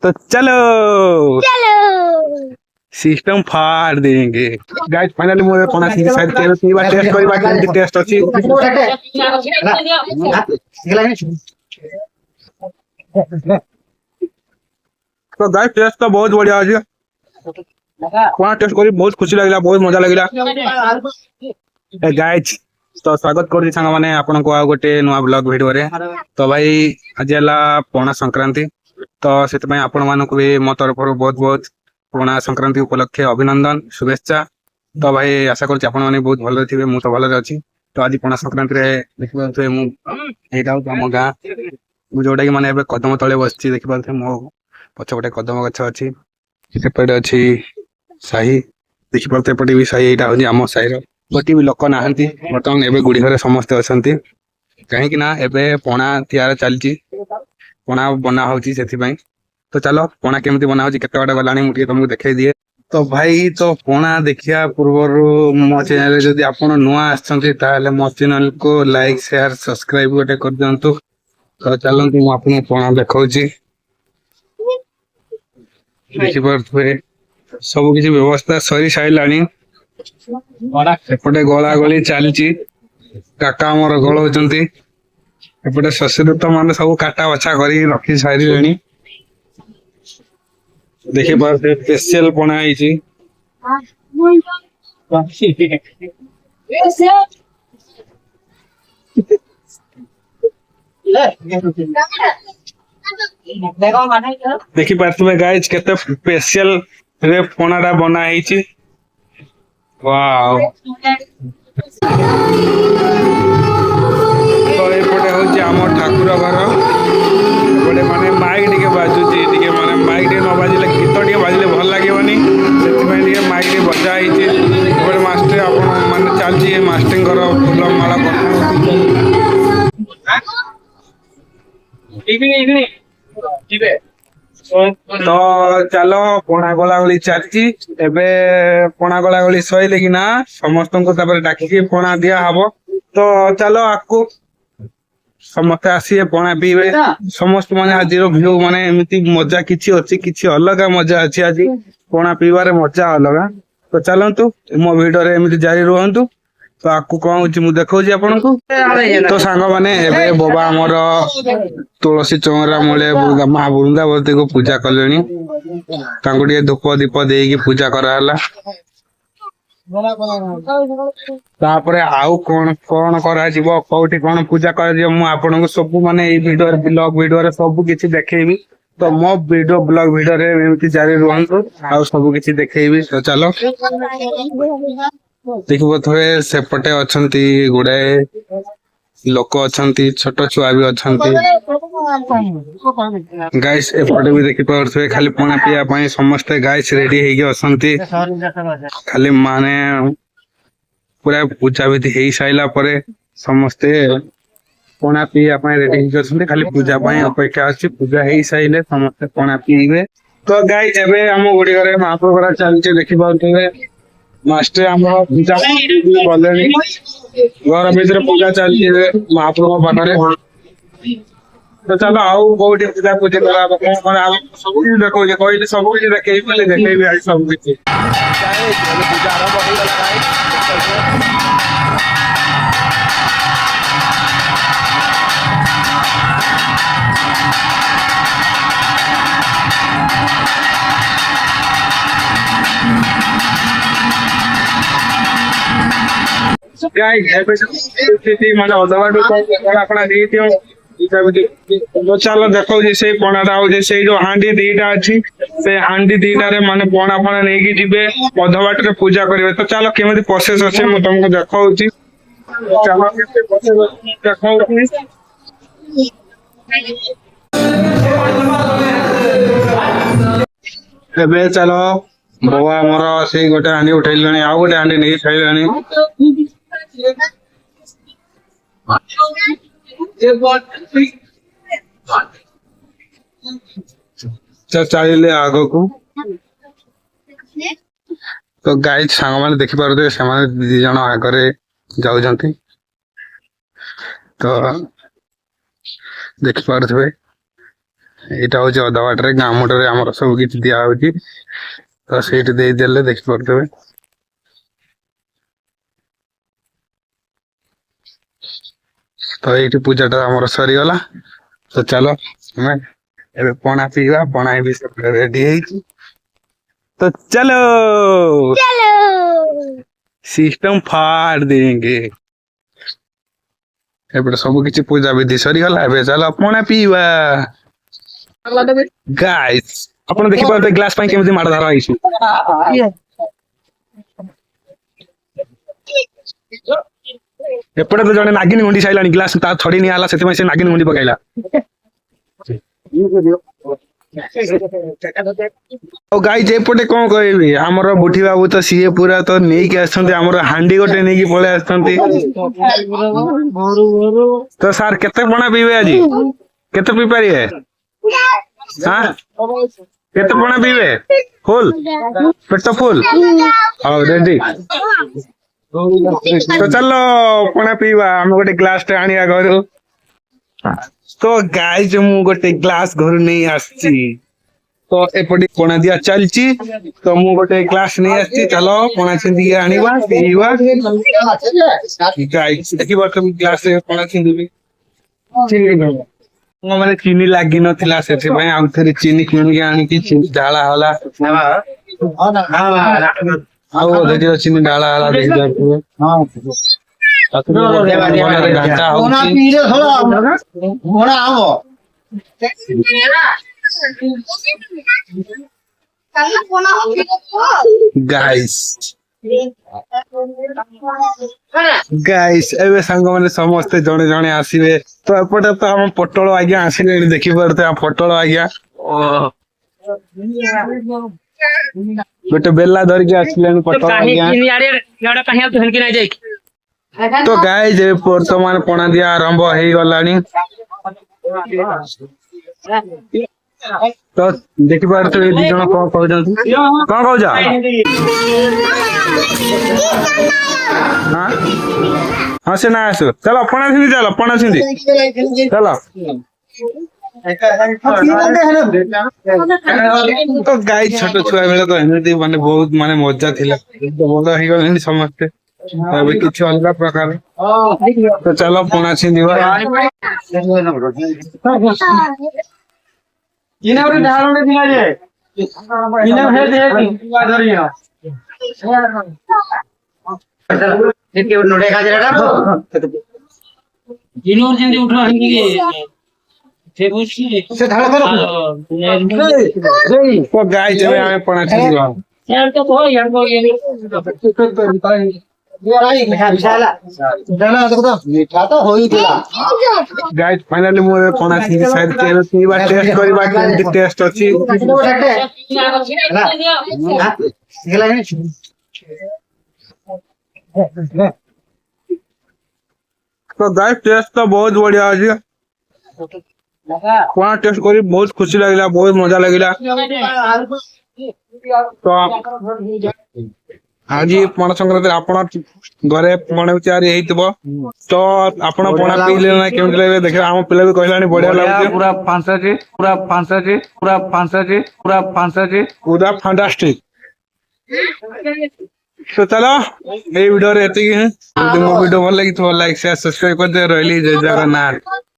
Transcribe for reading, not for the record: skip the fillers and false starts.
तो चलो सिस्टम फाड़ देंगे गाइस। फाइनली मोर पना सी साइड के पीवा टेस्ट करबा केमती टेस्ट अछि। तो गाइस टेस्ट तो बहुत बढ़िया अछि। पना टेस्ट करी बहुत खुशी लागला, बहुत मजा लागला गाइस। तो स्वागत कर सांग माने आपन को आ गोटे नुआ ब्लॉग वीडियो रे। तो भाई आज हला पना संक्रांति, तो सेत में आपन मानक भी मो तरफ बहुत बहुत पना संक्रांति उपलक्षे अभिनंदन शुभेच्छा। तो भाई आशा कर आपण माने बहुत भलो थिबे, मु तो भलो अछि। तो आज पना संक्रांति रे देखिबा थे मु एटा हम गां मु जोडा कि माने एबे कदम तळे बसछि। देखिबा थे मो पछ गोटे कदम गछ अछि, सेपटे अछि साही। देखिबा थे पटे भी साही, एटा होनी हम साही रो गोटी भी लोक नाहंती। बर्तमान एबे गुडी घरे समस्त अछंती, कहीं कि ना एबे पना तैयार चलछि, पना बना होछि सेथि पई। तो चलो पना केमती बना होछि केते बाटा गलाणी मु तुमको देखाई दिए। तो भाई तो पना देखिया पूर्वर मो चैनल रे जदी आपण नुआ आछंती ताले मो चैनल को लाइक शेयर सब्सक्राइब गोटे कर दियंतु। तो चलंतु मु आपन पना देखाउछि। देखि परथुए सब किछि व्यवस्था सरी साइलाणी, एपटे गला गली चलछि। काका हमर गळ होचंती, एपटे ससुर तो माने सब काटा बछा करी रखी साइलेणी। देखि परथुए स्पेशल पना आइछि। देखि पार्थिबे गाइस केते स्पेशल रे पनाडा बना आइछि। वाओ। तो एपटे होछि हमर ठाकुर घर। एपटे माने माइक टिके बाजुछि, टिके माने माइक टिके न बाजिले गीत टिके बाजिले भल लागिबनी, सेति पई टिके माइक टिके बजा आइछि। एपटे मास्टर आपण माने चालछि, मास्टरिंग घर फुल माला करथि। इगनी जीवे। तो चलो पना गला गली चलछि। एबे पना गला गली सइले कि ना समस्त को तापर डाकी पना दिया हबो। तो चलो आकु समस्त आसी पना पीबे। समस्त माने आज व्यू माने एमिति मजा किछि अछि, किछि अलग मजा अछि। आज पना पीबारे मजा अलग। तो चलंतु मो वीडियो रे एमिति जारी रहंतु। तो आकु कोन होछि मु देखौछि आपन को। तो सांग माने एबे बाबा हमर तुलसी चौरा मूले माँ वृंदावती को पूजा कलेनी। तांको ଟିକେ धूप दीप देकी पूजा करा हला। तापरे आउ कोन कोन करा जिवो, कोठी कोन पूजा करा जिवो मु आपन को सब माने ए वीडियो रे ब्लॉग वीडियो रे सब किछि देखेबी। तो मो वीडियो ब्लॉग वीडियो रे एमिति जारी रहंतु, आ सब किछि देखेबी। तो चलो देखिबो थवे सेपटे अछंती गुडे लोक अछंती, छोट छुआ भी अछंती। गाइस एपटे भी देखि परथवे खाली पना पिया पई समस्त गाइस रेडी हेगी अछंती। खाली माने पूरा पूजा विधि हेई साइला परे समस्त पना पिया पई रेडी हेगी अछंती। खाली पूजा पई अपेक्षा अछि, पूजा हेई साइले समस्त पना पीबे। तो गाइस एबे हम गुडी घरे महाप्रभु करा चलचे। देखि परथवे मास्टर हमर पूजा बोलेनी, घर भीतर पूजा चलछि महाप्रभु पाखरे। तो चलो आउ कोठी पूजा पूजा करा कोन आ सब कुछ देखो जे कोई सब कुछ देखे पहले देखे भी आई सब कुछ पूजा आरंभ हो गला गाइस एबे स्थिति माने अदवाडो को आपना देथियो। तो चलो देखो जे से पणाटा हो जे से जो हांडी दीटा अछि, से हांडी दीटा रे माने पणा पणा नेकी जिबे पधवाट रे पूजा करिवे। तो चलो केमति प्रोसेस अछि मु तुमको देखाउछि। चलो केते प्रोसेस देखाउछि। एबे चलो बाबा हमर से गोटे हांडी उठैलनी, आ गोटे हांडी नै खाइलनी। चलिए आगो को। तो गाइस सांग माने देखि पारदे से माने दी जण आगरे जाउ जंती। तो देखि पारथबे ଏଇଟା ହଉଛି ଅଧା ବାଟରେ ଗାଁ ମୁଣ୍ଡରେ ଆମର ସବୁ କିଛି ଦିଆ ହଉଛି ତ ସେଇଠି ଦେଇଦେଲେ ଦେଖିପାରୁଥିବେ। ତ ଏଇଠି ପୂଜାଟା ଆମର ସରିଗଲା। ତ ଚାଲ ଆମେ ଏବେ ପଣା ପିଇବା। ପଣା ବି ରେଡି ହେଇଛି ତ ଚାलो ସିଷ୍ଟମ फाड़ देंगे। ଏପଟେ ସବୁ କିଛି ପୂଜା ବିଧି ସରିଗଲା। ଏବେ ଚାଲ ପଣା ପିଇବା। ଗାଇସ୍ ଆପଣ ଦେଖିପାରୁଥିବେ ଗ୍ଲାସ ପାଇଁ କେମିତି ମାଡ଼ ଧରା ହେଇଛି। ଏପଟେ ତ ଜଣେ ନାଗିନ ଗୁଣ୍ଡି ସାଇଲାଣି ଗ୍ଲାସ ତା ଛଡି ନିଆ ହେଲା ସେଥିପାଇଁ ସେ ନାଗିନ ଗୁଣ୍ଡି ପକେଇଲା। ଆଉ ଗାଇଜ ଏପଟେ କଣ କହିବି ଆମର ବୁଢୀ ବାବୁ ତ ସିଏ ପୁରା ତ ନେଇକି ଆସିଛନ୍ତି ଆମର ହାଣ୍ଡି ଗୋଟେ ନେଇକି ପଳେଇ ଆସିଛନ୍ତି। ତ ସାର୍ କେତେ ପଣା ପିଇବେ ଆଜି କେତେ ପିଇ ପାରିବେ? କେତେ ପଣା ପିଇବେ? ଫୁଲ ପେଟ ଫୁଲ ହଉ ରେଡି। ତ ଚାଲ ପଣା ପିଇବା। ଆମେ ଗୋଟେ ଗ୍ଲାସ ଟେ ଆଣିବା ଘରୁ। ତ ଗାଇଜ ମୁଁ ଗୋଟେ ଗ୍ଲାସ ଘରୁ ନେଇ ଆସିଛି। ତ ଏପଟେ ପଣା ଦିଆ ଚାଲିଛି। ତ ମୁଁ ଗୋଟେ ଗ୍ଲାସ ନେଇ ଆସିଛି। ଚାଲ ପଣା ଛିଣ୍ଡିକି ଆଣିବା ପିଇବା। ଦେଖିପାରୁଥିବେ ଗ୍ଲାସରେ ପଣା ଛିଣ୍ଡିବି। ମାନେ ଚିନି ଲାଗିନଥିଲା ସେଥିପାଇଁ ଆଉ ଥରେ ଚିନି କିଣିକି ଆଣିକି ଚିନି ଢାଳା ହେଲା। ଆଉ ଅଧେ କିଲୋ ଚିନି ଢାଳା ହେଲା ଦେଖିପାରୁଥିବେ। ଭଲରେ ଘାଣ୍ଟା ଗାଇସ୍ ଏବେ ସାଙ୍ଗମାନେ ସମସ୍ତେ ଜଣେ ଜଣେ ଆସିବେ। ତ ଏପଟେ ତ ଆମ ପୋଟଳ ଆଜ୍ଞା ଆସିଲେଣି ଦେଖିପାରୁଥିବେ ଆମ ପୋଟଳ ଆଜ୍ଞା। ଗୋଟେ ବେଲା ଧରିକି ଆସିଲେଣି ପୋଟଳ ଆଜ୍ଞା। ତ ଗାଇସ୍ ଏବେ ବର୍ତ୍ତମାନ ପଣା ଦିଆ ଆରମ୍ଭ ହେଇଗଲାଣି। ତ ଦେଖିପାରୁଥିବେ ଦି ଜଣ କଣ କହୁଛନ୍ତି। କଣ କହୁଛ? ହଁ ସେ ନା ଆସୁ ଚାଲ ପଣା ଛିଣ୍ଡି ଚାଲ ପଣା ଛିଣ୍ଡି ଚାଲ। ତ ଗାଈ ଛୋଟ ଛୁଆ ବେଳେ ତ ଏମିତି ମାନେ ବହୁତ ମାନେ ମଜା ଥିଲା। ବଡ ହେଇଗଲେଣି ସମସ୍ତେ ଏବେ କିଛି ଅଲଗା ପ୍ରକାର। ତ ଚାଲ ପଣା ଛିଣ୍ଡିବା। ଗାଈ ଯେବେ ଆମେ ପଣା ଛିଣ୍ଡିବା। ଗାଇସ୍ ଫାଇନାଲି ମୁଁ ଏବେ ପଣା ଛିଣ୍ଡି ସାରିଛି। ଏବେ ପିଇବା ଟେଷ୍ଟ କରିବା କେମିତି ଟେଷ୍ଟ ଅଛି। ତ ଗାଇସ୍ ଟେଷ୍ଟ ତ ବହୁତ ବଢିଆ ଅଛି। ପଣା ଟେଷ୍ଟ କରି ବହୁତ ଖୁସି ଲାଗିଲା ବହୁତ ମଜା ଲାଗିଲା। ତ ଆଜି ପଣା ସଂକ୍ରାନ୍ତିରେ ଆପଣ ଘରେ ପଣା ତିଆରି ହେଇଥିବ ତ ଆପଣ ପଣା ପିଇଲେ ନା କେମିତି ଲାଗିଲେ ଦେଖିବା। ଆମ ପିଲା ବି କହିଲାଣି ବଢିଆ ଲାଗୁଛି। ପୁରା ଫାଣ୍ଟାଷ୍ଟିକ। ତ ଚାଲ ଏଇ ଭିଡିଓରେ ଏତିକି। ଯଦି ମୋ ଭିଡିଓ ଭଲ ଲାଗିଥିବ ଲାଇକ୍ ସେୟାର ସବସ୍କ୍ରାଇବ କରିଦେବେ। ରହିଲି ଜୟ ଜଗନ୍ନାଥ।